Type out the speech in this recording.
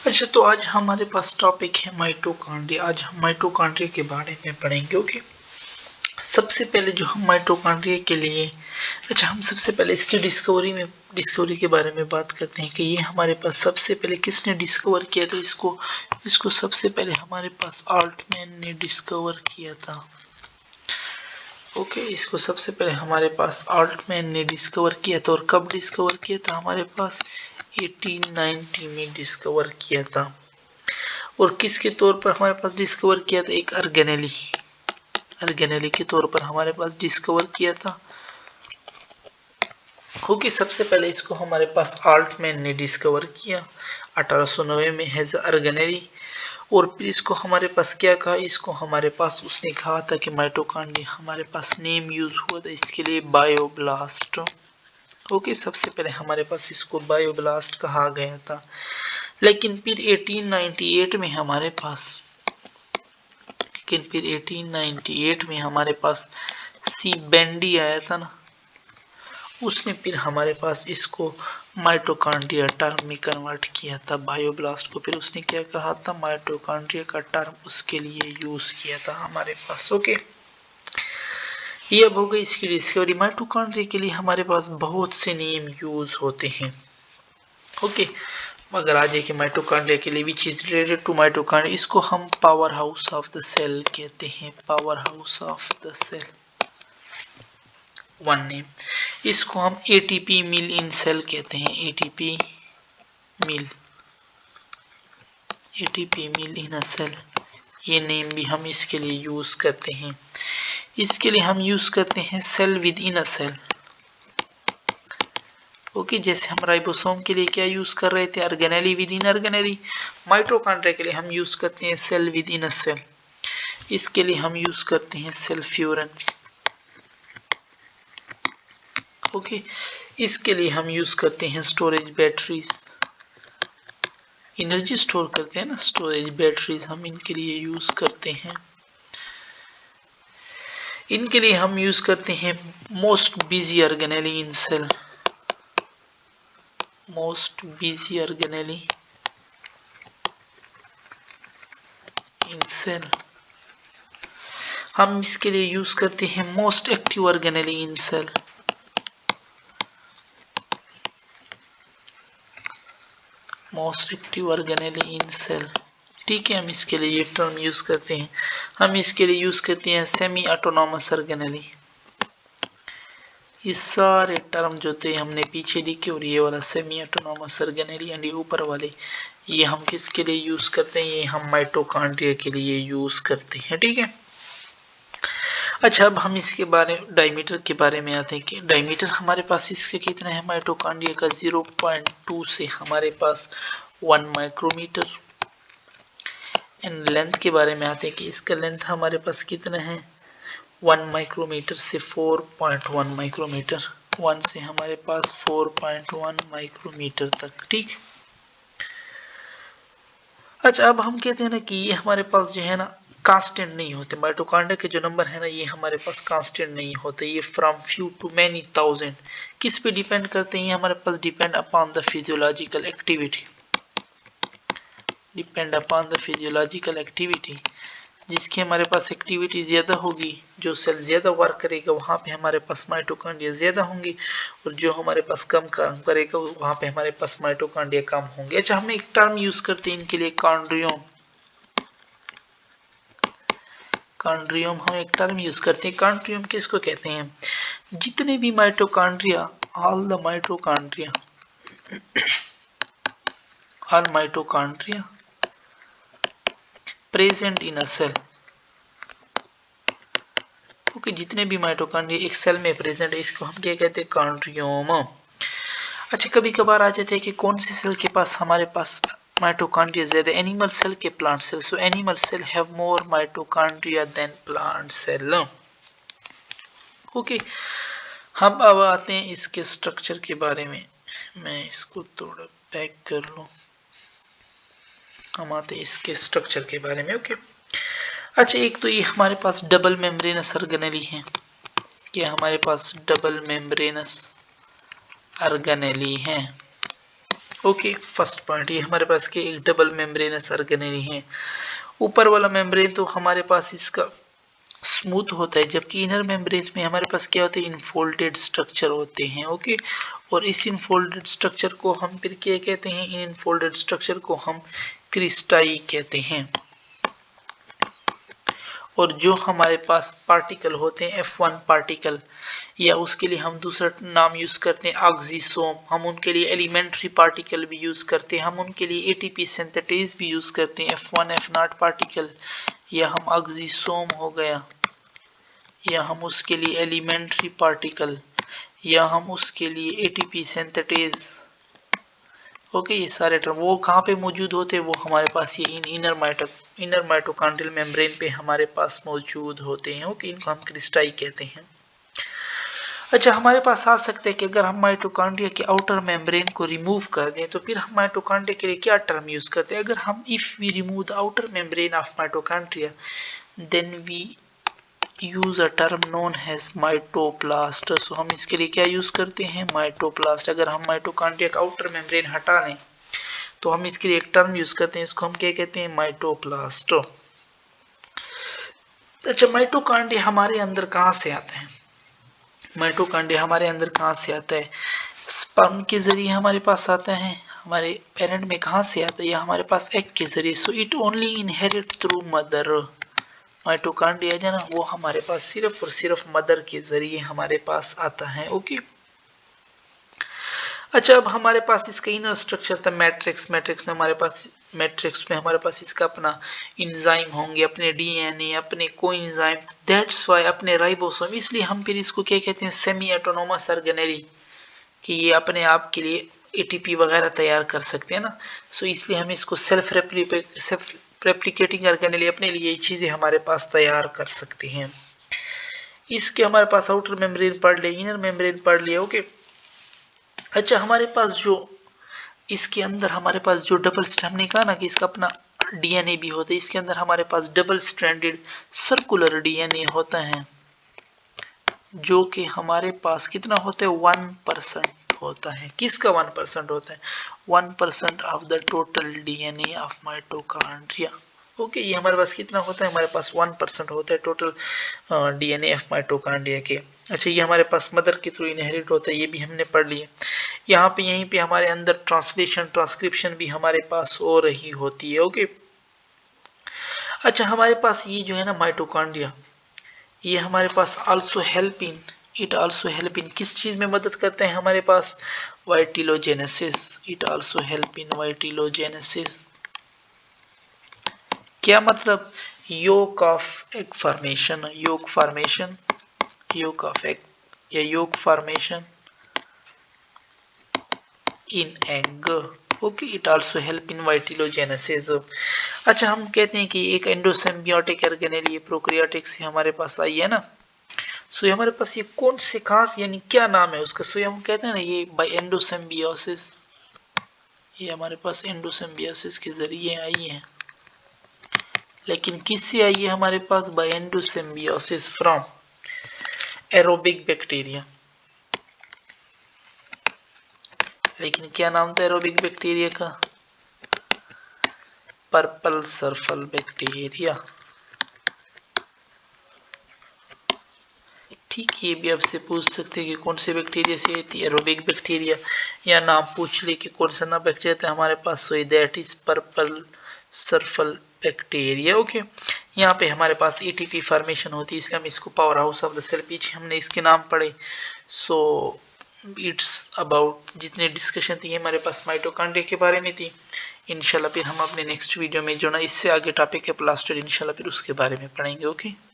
अच्छा, तो आज हमारे पास टॉपिक है माइटोकॉन्ड्रिया। आज हम माइटोकॉन्ड्रिया के बारे में पढ़ेंगे। ओके, सबसे पहले जो हम माइटोकॉन्ड्रिया के लिए हम सबसे पहले इसकी डिस्कवरी के बारे में बात करते हैं कि ये हमारे पास सबसे पहले किसने डिस्कवर किया था। इसको सबसे पहले हमारे पास ऑल्टमैन ने डिस्कवर किया था। ओके, इसको सबसे पहले हमारे पास ऑल्टमैन ने डिस्कवर किया था। और कब डिस्कवर किया था? हमारे पास 1890 में डिस्कवर किया था। और किसके तौर पर हमारे पास डिस्कवर किया था? एक अर्गेनेली के तौर पर हमारे पास डिस्कवर किया था। ओके, सबसे पहले इसको हमारे पास ऑल्टमैन ने डिस्कवर किया 1890 में हैज अर्गेनेली। और फिर इसको हमारे पास क्या कहा? इसको हमारे पास उसने कहा था कि माइटोकॉन्ड्रिया, हमारे पास नेम यूज हुआ था इसके लिए बायोब्लास्ट। ओके, सबसे पहले हमारे पास इसको बायोब्लास्ट कहा गया था। लेकिन फिर 1898 में हमारे पास सी बेंडी आया था ना, उसने फिर हमारे पास इसको माइटोकॉन्ड्रिया टर्म में कन्वर्ट किया था बायोब्लास्ट को। फिर उसने क्या कहा था? माइटोकॉन्ड्रिया का टर्म उसके लिए यूज किया था हमारे पास। ओके, ये अब हो गई इसकी डिस्कवरी। माइटोकॉन्ड्रिया के लिए हमारे पास बहुत से नेम यूज होते हैं। ओके, मगर आज एक माइटोकॉन्ड्रिया के लिए which is related to mitochondria, इसको हम power house of the cell कहते हैं। Power house of the cell one name. इसको हम एटीपी मिल इन सेल कहते हैं। ATP mill in a cell, ये नेम भी हम इसके लिए यूज करते हैं। इसके लिए हम यूज करते हैं cell within a cell. Okay, जैसे हम राइबोसोम के लिए क्या यूज कर रहे थे? Organelle within organelle. Mitochondria के लिए हम यूज करते हैं cell within a cell. इसके लिए हम यूज करते हैं सेल फ्यूरेंस। ओके, इसके लिए हम यूज करते हैं स्टोरेज बैटरीज। एनर्जी स्टोर करते हैं ना, स्टोरेज बैटरीज हम इनके लिए यूज करते हैं। इनके लिए हम यूज करते हैं मोस्ट बिजी ऑर्गेनेली इन सेल। मोस्ट बिजी ऑर्गेनेली इन सेल। हम इसके लिए यूज करते हैं मोस्ट एक्टिव ऑर्गेनेली इन सेल। मोस्ट एक्टिव ऑर्गेनेली इन सेल, ठीक है। हम इसके लिए ये टर्म यूज करते हैं। हम इसके लिए यूज करते हैं सेमी ऑटोनॉमस ऑर्गेनेली। ये सारे टर्म जो थे हमने पीछे लिखे, और ये वाला सेमी ऑटोनॉमस ऑर्गेनेली एंड ये ऊपर वाले, ये हम किसके लिए यूज करते हैं? ये हम माइटोकॉन्ड्रिया के लिए यूज करते हैं, ठीक है। अच्छा, अब हम इसके बारे डायमीटर के बारे में आते हैं कि डायमीटर हमारे पास इसके कितना है? माइटोकॉन्ड्रिया का 0.2 से हमारे पास 1 माइक्रोमीटर। एंड लेंथ के बारे में आते हैं कि इसका लेंथ हमारे पास कितना है? 1 माइक्रोमीटर से 4.1 माइक्रोमीटर। 1 से हमारे पास 4.1 माइक्रोमीटर तक, ठीक। अच्छा, अब हम कहते हैं ना कि ये हमारे पास जो है ना कांस्टेंट नहीं होते। माइटोकॉन्ड्रिया के जो नंबर है ना, ये हमारे पास कांस्टेंट नहीं होते। ये from few to many thousand. किस पे डिपेंड करते हैं? हमारे पास depend upon the physiological activity. Depend upon the physiological activity. जिसकी हमारे पास एक्टिविटी ज़्यादा होगी, जो सेल ज़्यादा वर्क करेगा, वहाँ पे हमारे पास माइटोकॉन्ड्रिया ज़्यादा होंगी। और जो हमारे पास कम काम करेगा, वहाँ पे हमारे पास माइटोकॉन्ड्रिया कम होंगे। अच्छा, हम एक टर्म यूज़ करते हैं इनके लिए, कॉन्ड्रियोम। कॉन्ड्रियोम हम एक टर्म यूज़ करते हैं। कॉन्ड्रियोम किसको कहते हैं? जितने भी mitochondria, all mitochondria present in a cell. Okay, जितने भी माइटोकॉन्ड्रिया एक सेल में प्रेजेंट है, इसको हम क्या कहते हैं? कॉन्ड्रियोम। अच्छा, कभी कभार आ जाते हैं कि कौन सी सेल के पास हमारे पास माइटोकॉन्ड्रिया ज्यादा? एनिमल सेल के plant cell. So animal cell have more mitochondria than plant cell. Okay, हम अब आते हैं इसके स्ट्रक्चर के बारे में। मैं इसको थोड़ा बैक कर लूं। हम आते हैं इसके स्ट्रक्चर के बारे में। ओके, अच्छा, एक तो ये हमारे पास डबल मेम्ब्रेनस ऑर्गेनेली है। ये हमारे पास डबल मेम्ब्रेनस ऑर्गेनेली है। ओके, फर्स्ट पॉइंट ये हमारे पास के एक डबल मेम्ब्रेनस ऑर्गेनेली है। ऊपर वाला मेम्ब्रेन तो हमारे पास इसका स्मूथ होता है, जबकि इनर मेम्ब्रेन में हमारे पास क्या होते हैं, इनफोल्डेड स्ट्रक्चर होते हैं। ओके, और इस इनफोल्डेड स्ट्रक्चर को हम फिर क्या कहते हैं, इन इनफोल्डेड स्ट्रक्चर को हम क्रिस्टाई कहते हैं। और जो हमारे पास पार्टिकल होते हैं F1 पार्टिकल, या उसके लिए हम दूसरा नाम यूज करते हैं ऑक्सीसोम, हम उनके लिए एलिमेंट्री पार्टिकल भी यूज करते हैं, हम उनके लिए एटीपी सिंथेटेज भी यूज करते हैं F1 F0 पार्टिकल, या हम ऑक्सीसोम हो गया, या हम उसके लिए एलिमेंट्री पार्टिकल, या हम उसके लिए एटीपी सिंथेटेज। ओके, ये सारे टर्म वो कहाँ पे मौजूद होते हैं, वो हमारे पास ये इनर माइटोकॉन्ड्रियल मेम्ब्रेन पे हमारे पास मौजूद होते हैं। ओके, इनको हम क्रिस्टाई कहते हैं। अच्छा, हमारे पास आ सकता है कि अगर हम माइटोकॉन्ड्रिया के आउटर मेम्ब्रेन को रिमूव कर दें तो फिर हम माइटोकॉन्ड्रिया के लिए क्या टर्म यूज करते हैं। अगर हम if we remove the outer membrane of mitochondria then we use a term known as mitoplast. So हम इसके लिए क्या यूज करते हैं, माइटोप्लास्ट। अगर हम माइटोकॉन्ड्रिया का आउटर मेम्ब्रेन हटा लें तो हम इसके लिए एक टर्म यूज करते हैं, इसको हम क्या कहते हैं, माइटोप्लास्ट। अच्छा, माइटोकॉन्ड्रिया हमारे अंदर कहाँ से आता है, माइटोकॉन्ड्रिया हमारे अंदर कहाँ से आता है, स्पर्म के जरिए हमारे पास आता है। हमारे पेरेंट में कहाँ से आता है, या हमारे पास एग के जरिए। So it only inherit through mother. Mitochondria जो ना वो हमारे पास सिर्फ और सिर्फ मदर के जरिए हमारे पास आता है। ओके, अच्छा, अब हमारे पास इसका इनर स्ट्रक्चर था मैट्रिक्स। मैट्रिक्स में हमारे पास इसका अपना इंजाइम होंगे, अपने डीएनए, अपने कोएंजाइम, दैट्स व्हाई अपने राइबोसोम। इसलिए हम फिर इसको क्या कहते हैं, सेमी ऑटोनोमस ऑर्गेनेली, कि ये अपने आप के लिए एटीपी वगैरह तैयार कर सकते हैं ना। सो इसलिए हम इसको सेल्फ रेप्लिकेटिंग ऑर्गेनेली, अपने लिए ये चीजें हमारे पास तैयार कर सकते हैं। इसके हमारे पास आउटर मेम्ब्रेन पढ़ लिया, इनर मेम्ब्रेन पढ़ लिया। ओके, अच्छा, हमारे पास जो इसके अंदर हमारे पास जो डबल स्ट्रैंड, हमने कहा ना कि इसका अपना डीएनए भी होता है, इसके अंदर हमारे पास डबल स्ट्रैंडेड सर्कुलर डीएनए होता है, जो कि हमारे पास कितना होता है, 1% होता है। किसका 1% होता है, 1% of the total DNA of mitochondria. Okay, ये हमारे पास कितना होता है, हमारे पास 1% होता है टोटल डीएनए ऑफ माइटोकॉन्ड्रिया के। अच्छा, ये हमारे पास मदर के थ्रू इनहेरिट होता है, ये भी हमने पढ़ लिया। यहाँ पे यहीं पे हमारे अंदर ट्रांसक्रिप्शन भी हमारे पास हो रही होती है। ओके, अच्छा, हमारे पास ये जो है ना माइटोकॉन्ड्रिया, ये हमारे पास आल्सो हेल्प इन किस चीज में मदद करते हैं हमारे पास, vitellogenesis. It also help in vitellogenesis. क्या मतलब, yolk of egg formation, yolk of egg या yolk formation in egg. Okay, it also help in vitellogenesis. अच्छा, हम कहते हैं कि एक एंडोसिम्बियोटिक ऑर्गेनेल प्रोकैरियोटिक से हमारे पास आई है ना। सो हमारे पास ये कौन से खास, यानी क्या नाम है उसका, सो हम कहते हैं ना ये बाय एंडोसिम्बियोसिस, ये हमारे पास एंडोसिम्बियोसिस के जरिए आई है। लेकिन किससे आई है हमारे पास, बाय एंडोसिम्बियोसिस फ्रॉम एरोबिक बैक्टीरिया। लेकिन क्या नाम था एरोबिक बैक्टीरिया का, पर्पल सर्फल बैक्टीरिया। ठीक, ये भी आपसे पूछ सकते हैं कि कौन से बैक्टीरिया से आई थी, एरोबिक बैक्टीरिया, या नाम पूछ ले कि कौन सा ना बैक्टीरिया था हमारे पास, so that is purple sulphur bacteria. Okay, यहाँ पे हमारे पास एटीपी फॉर्मेशन होती है, इसलिए हम इसको power house of the cell, पीछे हमने इसके नाम पढ़े। सो इट्स अबाउट, जितनी डिस्कशन थी हमारे पास माइटोकॉन्ड्रिया के बारे में थी। इंशाल्लाह फिर हम अपने नेक्स्ट वीडियो में जो ना इससे आगे टॉपिक है प्लास्टिड, इंशाल्लाह फिर उसके बारे में पढ़ेंगे। ओके।